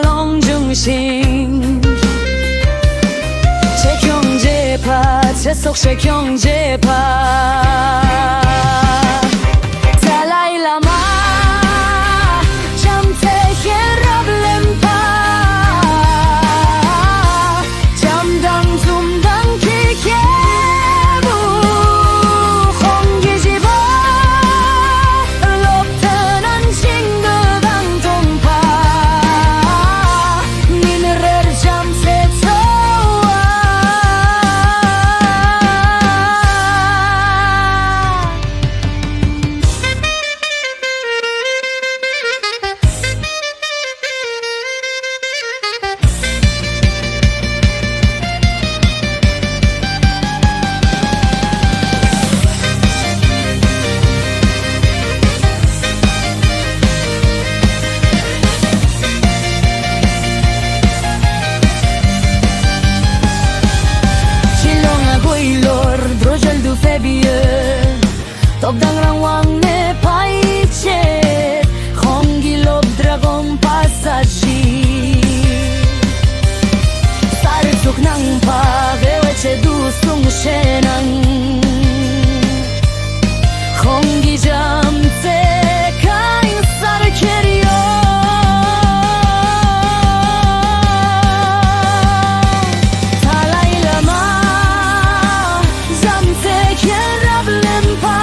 롱 중심 제 경제파 제 속 제 경제파 달라이라마 잠태게 러블렘파 잠당 둠당 기계부 홍기지바 롭트는 징그당 동파 니네를 잠새서와 Tobdang rangwang ne paiche Khongi lob dragon pasaji Saritsuk nang pa Veweche du sung shenang Khongi jamte kain sar kerio Talai lama Jamte kerablen pa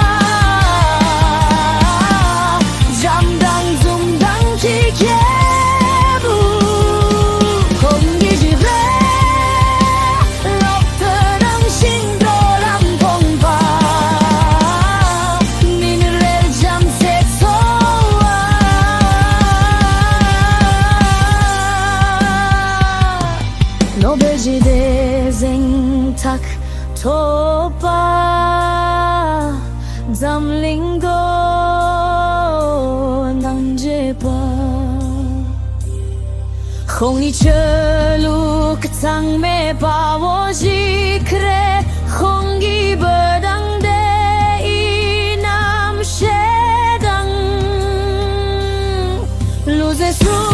노베지데 쟁탁 토파 잠링도 남제바 홍니 철루 그창매 바워지 그래 홍기 버당데 이 남셰당 루제수